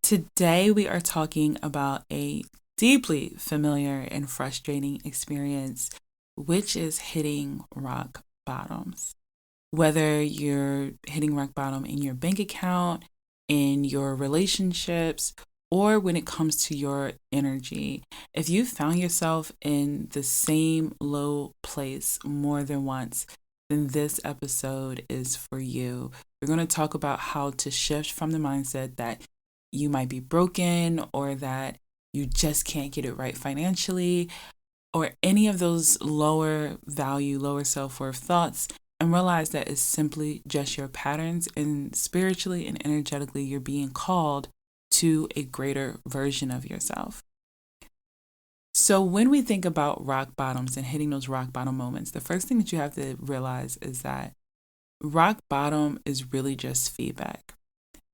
Today, we are talking about a deeply familiar and frustrating experience, which is hitting rock bottoms. Whether you're hitting rock bottom in your bank account, in your relationships, or when it comes to your energy, if you found yourself in the same low place more than once, then this episode is for you. We're going to talk about how to shift from the mindset that you might be broken or that you just can't get it right financially or any of those lower value, lower self worth thoughts, and realize that it's simply just your patterns. And spiritually and energetically, you're being called to a greater version of yourself. So, when we think about rock bottoms and hitting those rock bottom moments, the first thing that you have to realize is that rock bottom is really just feedback.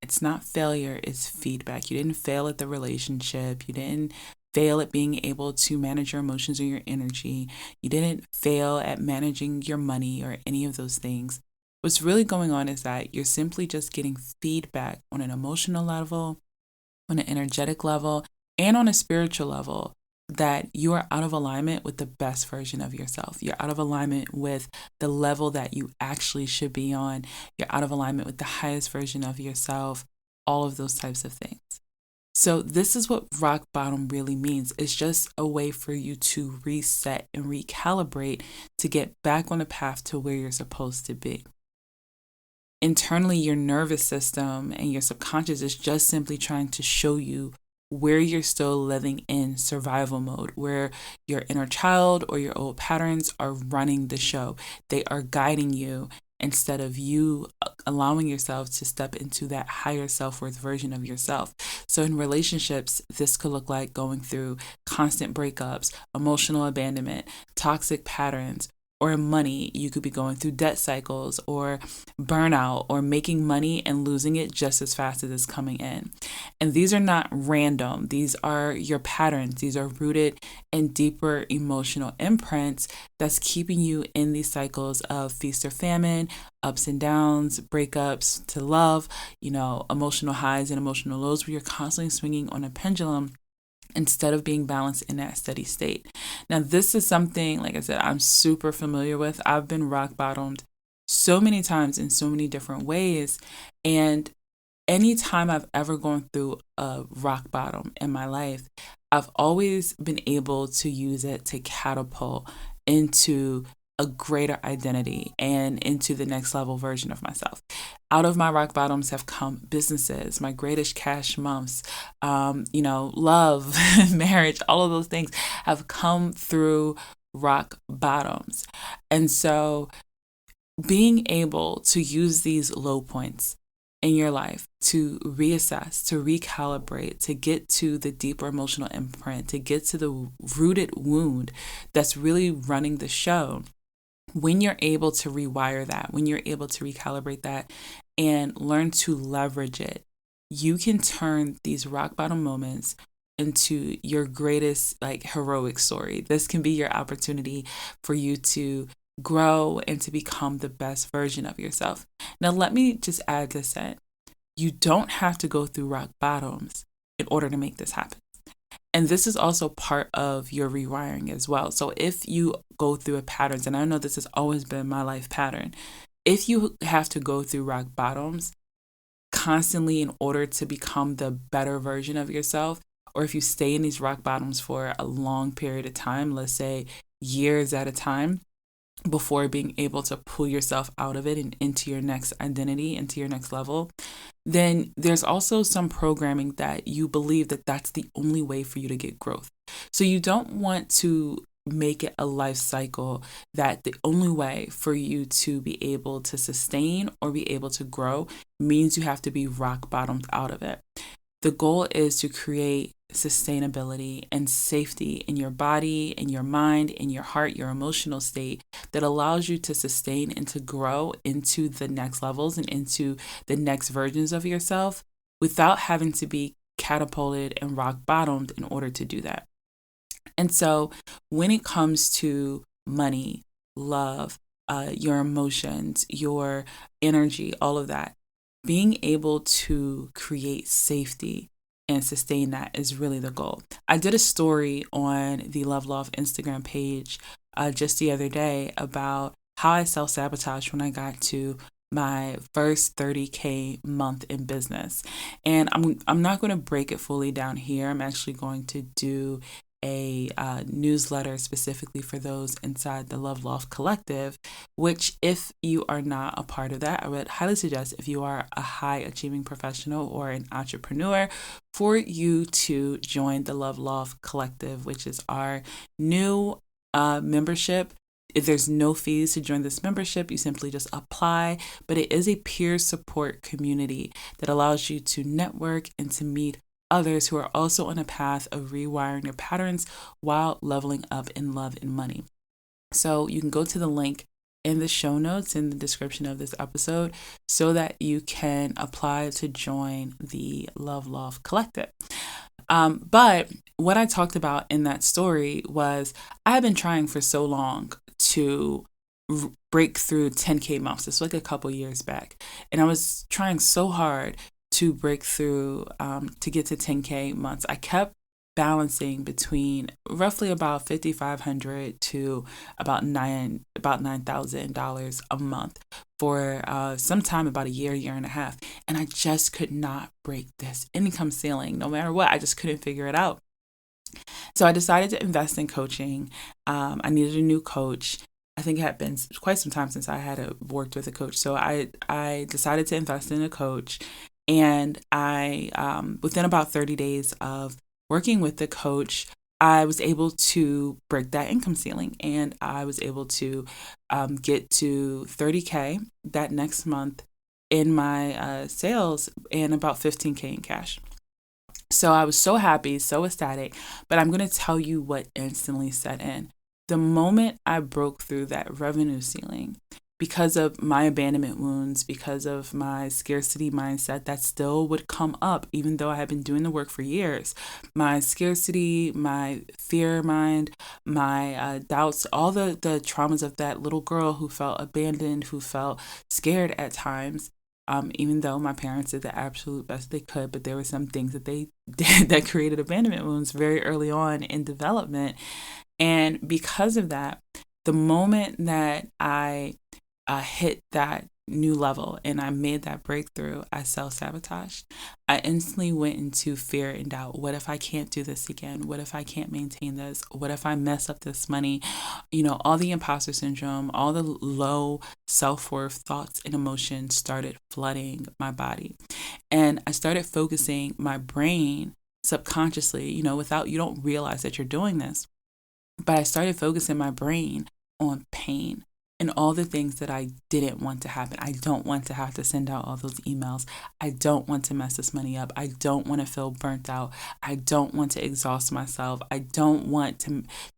It's not failure, it's feedback. You didn't fail at the relationship. You didn't fail at being able to manage your emotions or your energy. You didn't fail at managing your money or any of those things. What's really going on is that you're simply just getting feedback on an emotional level, on an energetic level, and on a spiritual level that you are out of alignment with the best version of yourself. You're out of alignment with the level that you actually should be on. You're out of alignment with the highest version of yourself, all of those types of things. So this is what rock bottom really means. It's just a way for you to reset and recalibrate to get back on the path to where you're supposed to be. Internally, your nervous system and your subconscious is just simply trying to show you where you're still living in survival mode, where your inner child or your old patterns are running the show. They are guiding you instead of you allowing yourself to step into that higher self-worth version of yourself. So in relationships, this could look like going through constant breakups, emotional abandonment, toxic patterns, or in money, you could be going through debt cycles or burnout or making money and losing it just as fast as it's coming in. And these are not random. These are your patterns. These are rooted in deeper emotional imprints that's keeping you in these cycles of feast or famine, ups and downs, breakups to love, emotional highs and emotional lows where you're constantly swinging on a pendulum instead of being balanced in that steady state. Now, this is something, like I said, I'm super familiar with. I've been rock bottomed so many times in so many different ways. And anytime I've ever gone through a rock bottom in my life, I've always been able to use it to catapult into a greater identity and into the next level version of myself. Out of my rock bottoms have come businesses, my greatest cash months, love, marriage, all of those things have come through rock bottoms. And so being able to use these low points in your life to reassess, to recalibrate, to get to the deeper emotional imprint, to get to the rooted wound that's really running the show. When you're able to rewire that, when you're able to recalibrate that and learn to leverage it, you can turn these rock bottom moments into your greatest heroic story. This can be your opportunity for you to grow and to become the best version of yourself. Now, let me just add this in. You don't have to go through rock bottoms in order to make this happen. And this is also part of your rewiring as well. So if you go through a pattern, and I know this has always been my life pattern, if you have to go through rock bottoms constantly in order to become the better version of yourself, or if you stay in these rock bottoms for a long period of time, let's say years at a time, before being able to pull yourself out of it and into your next identity, into your next level, then there's also some programming that you believe that that's the only way for you to get growth. So you don't want to make it a life cycle that the only way for you to be able to sustain or be able to grow means you have to be rock bottomed out of it. The goal is to create sustainability and safety in your body, in your mind, in your heart, your emotional state that allows you to sustain and to grow into the next levels and into the next versions of yourself without having to be catapulted and rock bottomed in order to do that. And so when it comes to money, love, your emotions, your energy, all of that, being able to create safety and sustain that is really the goal. I did a story on the Love Loft Instagram page just the other day about how I self-sabotaged when I got to my first 30K month in business. And I'm not going to break it fully down here. I'm actually going to do a newsletter specifically for those inside the Love Loft Collective, which if you are not a part of that, I would highly suggest, if you are a high achieving professional or an entrepreneur, for you to join the Love Loft Collective, which is our new membership. If there's no fees to join this membership, you simply just apply, but it is a peer support community that allows you to network and to meet others who are also on a path of rewiring their patterns while leveling up in love and money. So you can go to the link in the show notes in the description of this episode so that you can apply to join the Love Loft Collective. But what I talked about in that story was I have been trying for so long to break through 10K months. It's like a couple years back. And I was trying so hard to break through to get to 10K months. I kept balancing between roughly about $5,500 to about $9,000 a month for some time, about a year and a half. And I just could not break this income ceiling. No matter what, I just couldn't figure it out. So I decided to invest in coaching. I needed a new coach. I think it had been quite some time since I had worked with a coach. So I decided to invest in a coach. And I, within about 30 days of working with the coach, I was able to break that income ceiling, and I was able to get to 30K that next month in my sales and about 15K in cash. So I was so happy, so ecstatic, but I'm going to tell you what instantly set in. The moment I broke through that revenue ceiling, because of my abandonment wounds, because of my scarcity mindset that still would come up, even though I had been doing the work for years. My scarcity, my fear mind, my doubts, all the traumas of that little girl who felt abandoned, who felt scared at times, even though my parents did the absolute best they could, but there were some things that they did that created abandonment wounds very early on in development. And because of that, the moment that I hit that new level and I made that breakthrough, I self-sabotaged. I instantly went into fear and doubt. What if I can't do this again? What if I can't maintain this? What if I mess up this money? All the imposter syndrome, all the low self-worth thoughts and emotions started flooding my body. And I started focusing my brain subconsciously, without, you don't realize that you're doing this, but I started focusing my brain on pain and all the things that I didn't want to happen. I don't want to have to send out all those emails. I don't want to mess this money up. I don't want to feel burnt out. I don't want to exhaust myself. I don't want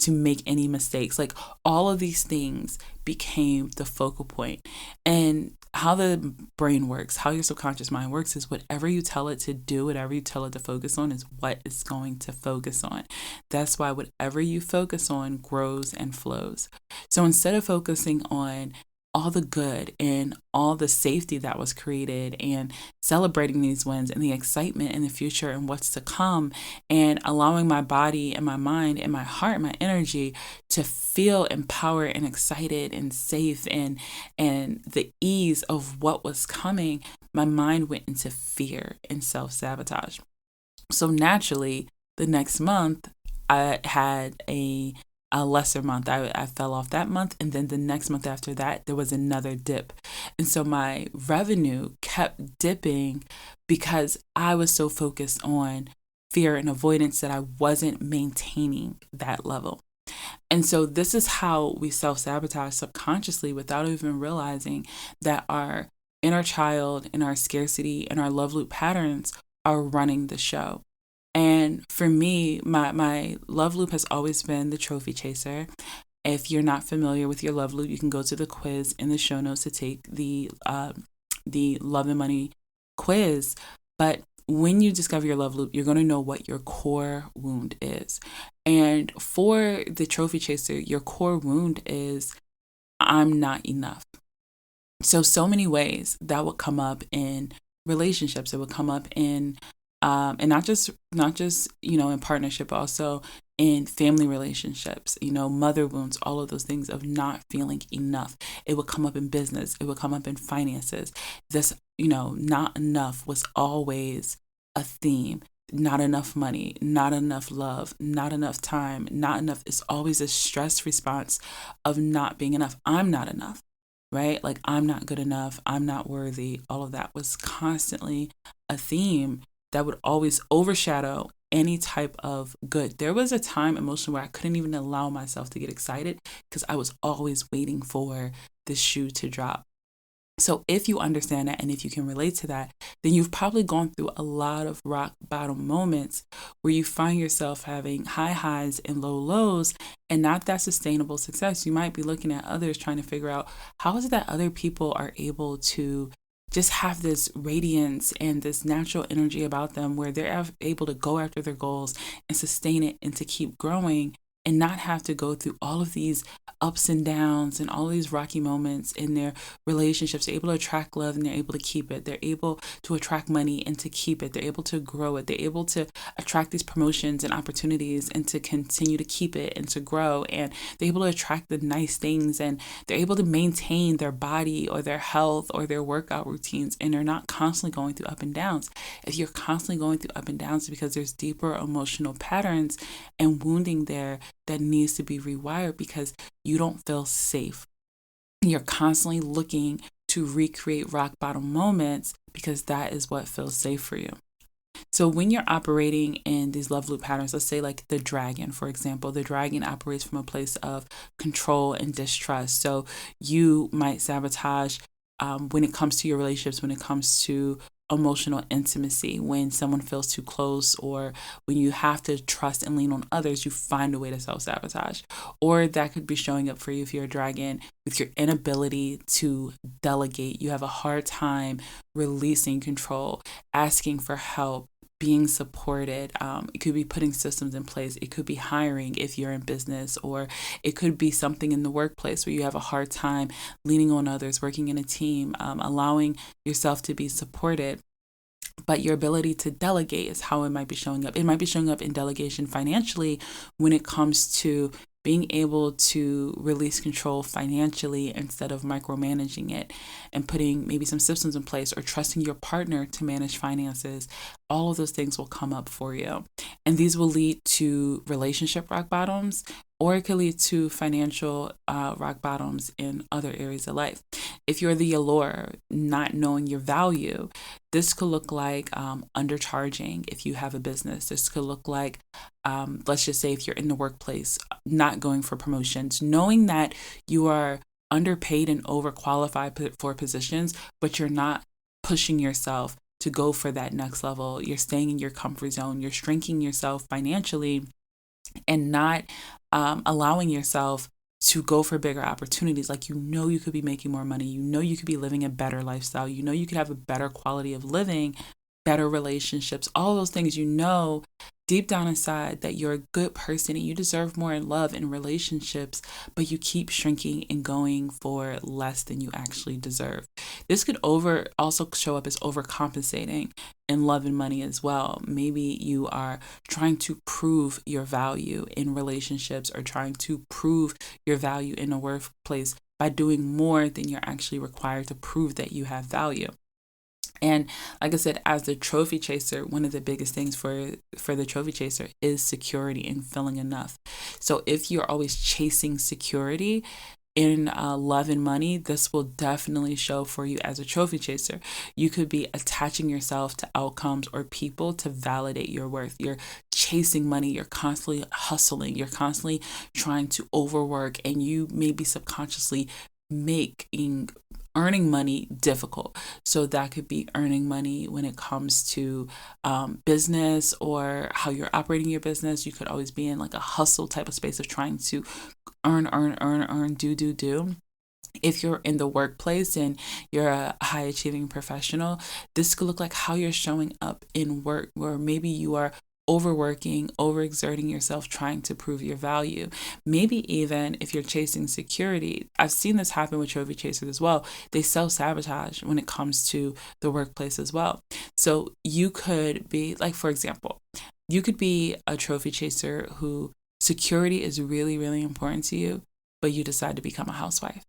to make any mistakes. Like, all of these things became the focal point. And how the brain works, how your subconscious mind works, is whatever you tell it to do, whatever you tell it to focus on, is what it's going to focus on. That's why whatever you focus on grows and flows. So instead of focusing on all the good and all the safety that was created and celebrating these wins and the excitement in the future and what's to come, and allowing my body and my mind and my heart and my energy to feel empowered and excited and safe and the ease of what was coming, my mind went into fear and self-sabotage. So naturally, the next month I had a lesser month. I fell off that month, and then the next month after that there was another dip. And so my revenue kept dipping because I was so focused on fear and avoidance that I wasn't maintaining that level. And so this is how we self-sabotage subconsciously without even realizing that our inner child and our scarcity and our love loop patterns are running the show. And for me, my love loop has always been the trophy chaser. If you're not familiar with your love loop, you can go to the quiz in the show notes to take the Love and Money quiz. But when you discover your love loop, you're going to know what your core wound is. And for the trophy chaser, your core wound is, I'm not enough. So many ways that would come up in relationships. It would come up in And not just in partnership, but also in family relationships, mother wounds, all of those things of not feeling enough. It would come up in business, it would come up in finances. This, not enough was always a theme. Not enough money, not enough love, not enough time, not enough. It's always a stress response of not being enough. I'm not enough, right? Like, I'm not good enough. I'm not worthy. All of that was constantly a theme that would always overshadow any type of good. There was a time emotionally where I couldn't even allow myself to get excited because I was always waiting for the shoe to drop. So if you understand that and if you can relate to that, then you've probably gone through a lot of rock bottom moments where you find yourself having high highs and low lows and not that sustainable success. You might be looking at others trying to figure out how is it that other people are able to just have this radiance and this natural energy about them where they're able to go after their goals and sustain it and to keep growing and not have to go through all of these ups and downs and all these rocky moments in their relationships. They're able to attract love and they're able to keep it. They're able to attract money and to keep it. They're able to grow it. They're able to attract these promotions and opportunities and to continue to keep it and to grow. And they're able to attract the nice things and they're able to maintain their body or their health or their workout routines. And they're not constantly going through up and downs. If you're constantly going through up and downs, it's because there's deeper emotional patterns and wounding there that needs to be rewired because you don't feel safe. You're constantly looking to recreate rock bottom moments because that is what feels safe for you. So when you're operating in these love loop patterns, let's say like the dragon, for example, the dragon operates from a place of control and distrust. So you might sabotage when it comes to your relationships, when it comes to emotional intimacy, when someone feels too close or when you have to trust and lean on others, you find a way to self-sabotage. Or that could be showing up for you if you're a dragon with your inability to delegate. You have a hard time releasing control, asking for help, being supported. It could be putting systems in place. It could be hiring if you're in business, or it could be something in the workplace where you have a hard time leaning on others, working in a team, allowing yourself to be supported. But your ability to delegate is how it might be showing up. It might be showing up in delegation financially when it comes to being able to release control financially instead of micromanaging it and putting maybe some systems in place or trusting your partner to manage finances. All of those things will come up for you. And these will lead to relationship rock bottoms, or it could lead to financial rock bottoms in other areas of life. If you're the allure, not knowing your value, this could look like undercharging if you have a business. This could look like, let's just say if you're in the workplace, not going for promotions, knowing that you are underpaid and overqualified for positions, but you're not pushing yourself to go for that next level. You're staying in your comfort zone. You're shrinking yourself financially and not allowing yourself to go for bigger opportunities. Like, you could be making more money. You could be living a better lifestyle. You could have a better quality of living, better relationships, all those things. Deep down inside that you're a good person and you deserve more in love and relationships, but you keep shrinking and going for less than you actually deserve. This could also show up as overcompensating in love and money as well. Maybe you are trying to prove your value in relationships or trying to prove your value in a workplace by doing more than you're actually required to prove that you have value. And like I said, as the trophy chaser, one of the biggest things for the trophy chaser is security and feeling enough. So if you're always chasing security in love and money, this will definitely show for you as a trophy chaser. You could be attaching yourself to outcomes or people to validate your worth. You're chasing money. You're constantly hustling. You're constantly trying to overwork, and you may be subconsciously earning money difficult. So that could be earning money when it comes to business or how you're operating your business. You could always be in like a hustle type of space of trying to earn, do. If you're in the workplace and you're a high achieving professional, this could look like how you're showing up in work, where maybe you are overworking, overexerting yourself, trying to prove your value. Maybe even if you're chasing security, I've seen this happen with trophy chasers as well. They self-sabotage when it comes to the workplace as well. So you could be, like, for example, you could be a trophy chaser who security is really, really important to you, but you decide to become a housewife.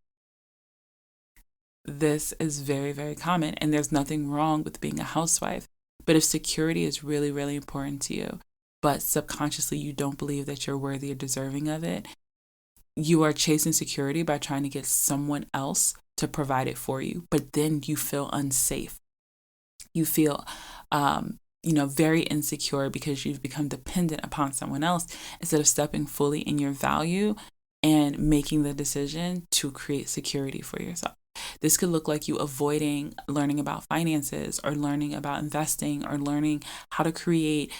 This is very, very common, and there's nothing wrong with being a housewife. But if security is really, really important to you, but subconsciously you don't believe that you're worthy or deserving of it, you are chasing security by trying to get someone else to provide it for you. But then you feel unsafe. You feel, very insecure because you've become dependent upon someone else instead of stepping fully in your value and making the decision to create security for yourself. This could look like you avoiding learning about finances or learning about investing or learning how to create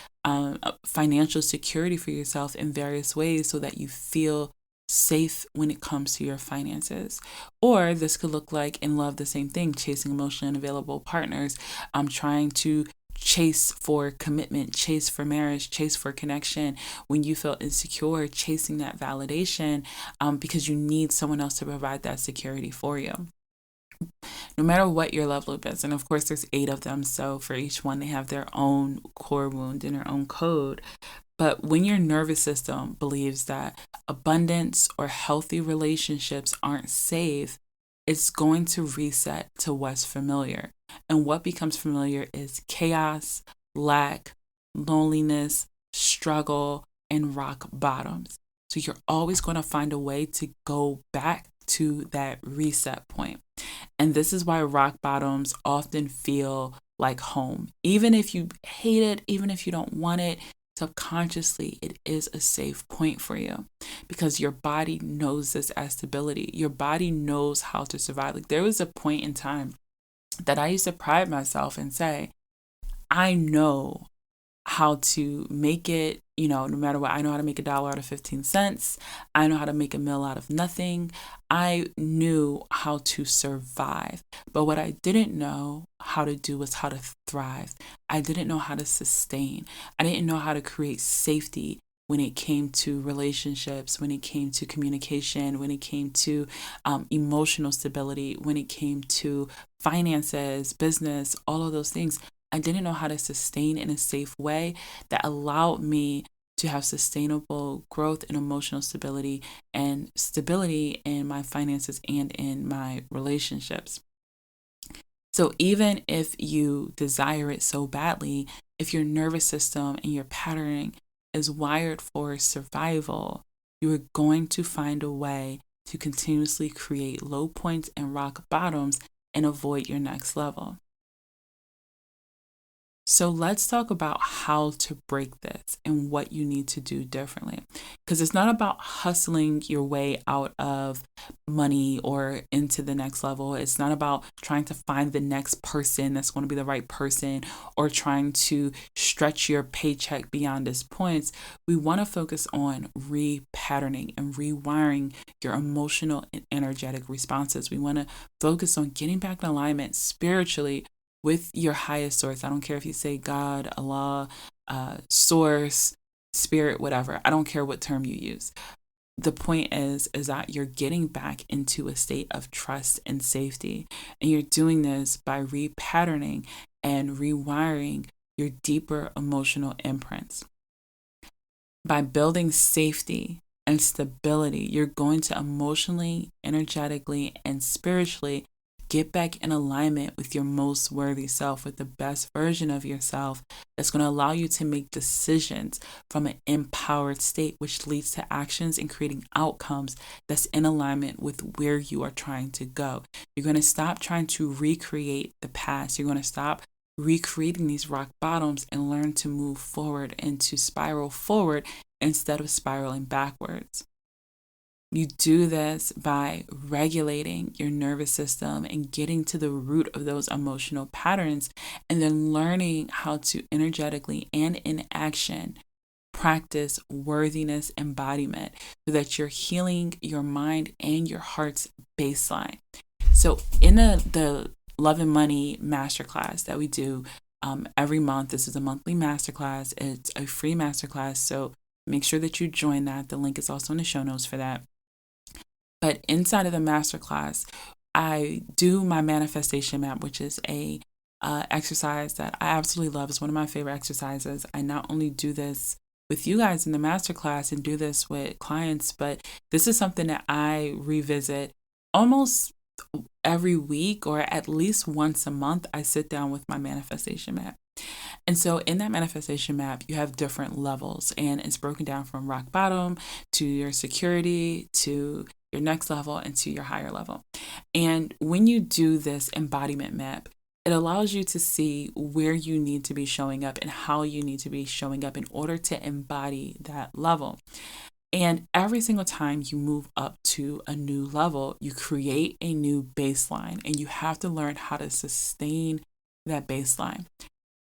financial security for yourself in various ways so that you feel safe when it comes to your finances. Or this could look like, in love, the same thing, chasing emotionally unavailable partners, trying to chase for commitment, chase for marriage, chase for connection. When you feel insecure, chasing that validation because you need someone else to provide that security for you. No matter what your love loop is, and of course there's 8 of them, so for each one they have their own core wound and their own code. But when your nervous system believes that abundance or healthy relationships aren't safe, it's going to reset to what's familiar. And what becomes familiar is chaos, lack, loneliness, struggle, and rock bottoms. So you're always going to find a way to go back to that reset point. And this is why rock bottoms often feel like home. Even if you hate it, even if you don't want it, subconsciously, it is a safe point for you because your body knows this as stability. Your body knows how to survive. Like, there was a point in time that I used to pride myself and say, I know how to make it, no matter what. I know how to make $1 out of 15 cents. I know how to make a meal out of nothing. I knew how to survive. But what I didn't know how to do was how to thrive. I didn't know how to sustain. I didn't know how to create safety when it came to relationships, when it came to communication, when it came to emotional stability, when it came to finances, business, all of those things. I didn't know how to sustain in a safe way that allowed me to have sustainable growth and emotional stability and stability in my finances and in my relationships. So even if you desire it so badly, if your nervous system and your patterning is wired for survival, you are going to find a way to continuously create low points and rock bottoms and avoid your next level. So let's talk about how to break this and what you need to do differently. Because it's not about hustling your way out of money or into the next level. It's not about trying to find the next person that's going to be the right person or trying to stretch your paycheck beyond its points. We want to focus on repatterning and rewiring your emotional and energetic responses. We want to focus on getting back in alignment spiritually with your highest source. I don't care if you say God, Allah, source, spirit, whatever. I don't care what term you use. The point is that you're getting back into a state of trust and safety. And you're doing this by repatterning and rewiring your deeper emotional imprints. By building safety and stability, you're going to emotionally, energetically, and spiritually get back in alignment with your most worthy self, with the best version of yourself that's going to allow you to make decisions from an empowered state, which leads to actions and creating outcomes that's in alignment with where you are trying to go. You're going to stop trying to recreate the past. You're going to stop recreating these rock bottoms and learn to move forward and to spiral forward instead of spiraling backwards. You do this by regulating your nervous system and getting to the root of those emotional patterns, and then learning how to energetically and in action practice worthiness embodiment so that you're healing your mind and your heart's baseline. So in the Love and Money masterclass that we do every month, this is a monthly masterclass. It's a free masterclass, so make sure that you join that. The link is also in the show notes for that. But inside of the masterclass, I do my manifestation map, which is a exercise that I absolutely love. It's one of my favorite exercises. I not only do this with you guys in the masterclass and do this with clients, but this is something that I revisit almost every week, or at least once a month. I sit down with my manifestation map. And so in that manifestation map, you have different levels, and it's broken down from rock bottom to your security to your next level and to your higher level. And when you do this embodiment map, it allows you to see where you need to be showing up and how you need to be showing up in order to embody that level. And every single time you move up to a new level, you create a new baseline, and you have to learn how to sustain that baseline.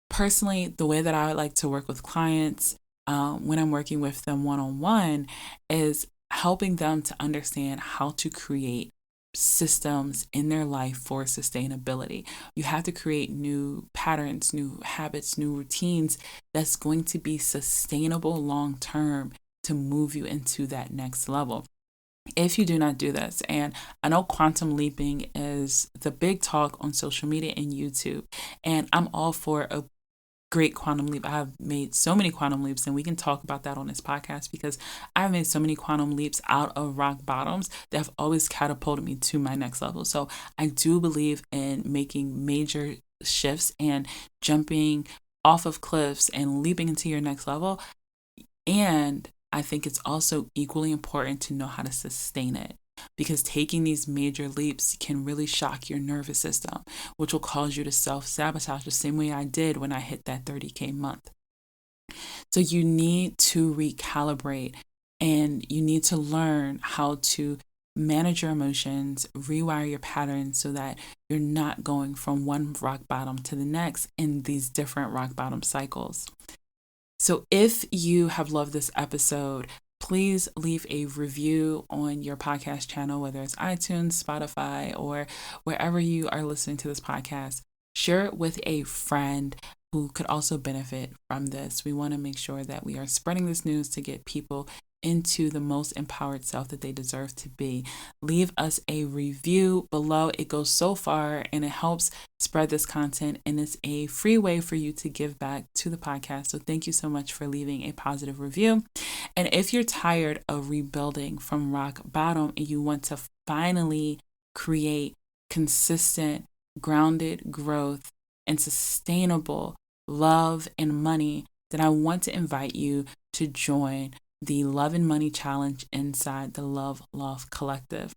Personally, the way that I like to work with clients when I'm working with them one-on-one is helping them to understand how to create systems in their life for sustainability. You have to create new patterns, new habits, new routines that's going to be sustainable long term to move you into that next level. If you do not do this, and I know quantum leaping is the big talk on social media and YouTube, and I'm all for a great quantum leap. I have made so many quantum leaps, and we can talk about that on this podcast because I've made so many quantum leaps out of rock bottoms that have always catapulted me to my next level. So I do believe in making major shifts and jumping off of cliffs and leaping into your next level. And I think it's also equally important to know how to sustain it, because taking these major leaps can really shock your nervous system, which will cause you to self-sabotage the same way I did when I hit that 30K month. So you need to recalibrate, and you need to learn how to manage your emotions, rewire your patterns so that you're not going from one rock bottom to the next in these different rock bottom cycles. So if you have loved this episode, please leave a review on your podcast channel, whether it's iTunes, Spotify, or wherever you are listening to this podcast. Share it with a friend who could also benefit from this. We want to make sure that we are spreading this news to get people into the most empowered self that they deserve to be. Leave us a review below. It goes so far, and it helps spread this content, and it's a free way for you to give back to the podcast. So thank you so much for leaving a positive review. And if you're tired of rebuilding from rock bottom and you want to finally create consistent, grounded growth and sustainable love and money, then I want to invite you to join the Love and Money Challenge inside the Love Loft Collective.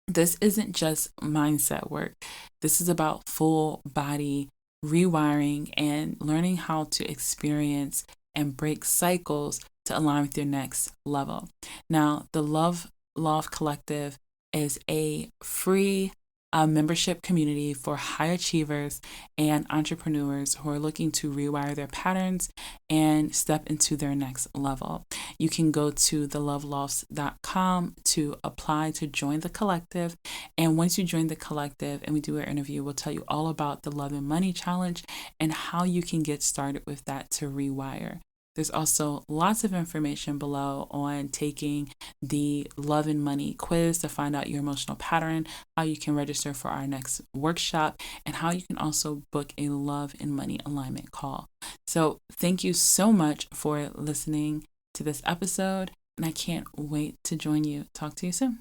This isn't just mindset work. This is about full body rewiring and learning how to experience and break cycles to align with your next level. Now, the Love Loft Collective is a free membership community for high achievers and entrepreneurs who are looking to rewire their patterns and step into their next level. You can go to thelovelofts.com to apply to join the collective. And once you join the collective and we do our interview, we'll tell you all about the Love and Money Challenge and how you can get started with that to rewire. There's also lots of information below on taking the Love and Money quiz to find out your emotional pattern, how you can register for our next workshop, and how you can also book a Love and Money alignment call. So thank you so much for listening to this episode, and I can't wait to join you. Talk to you soon.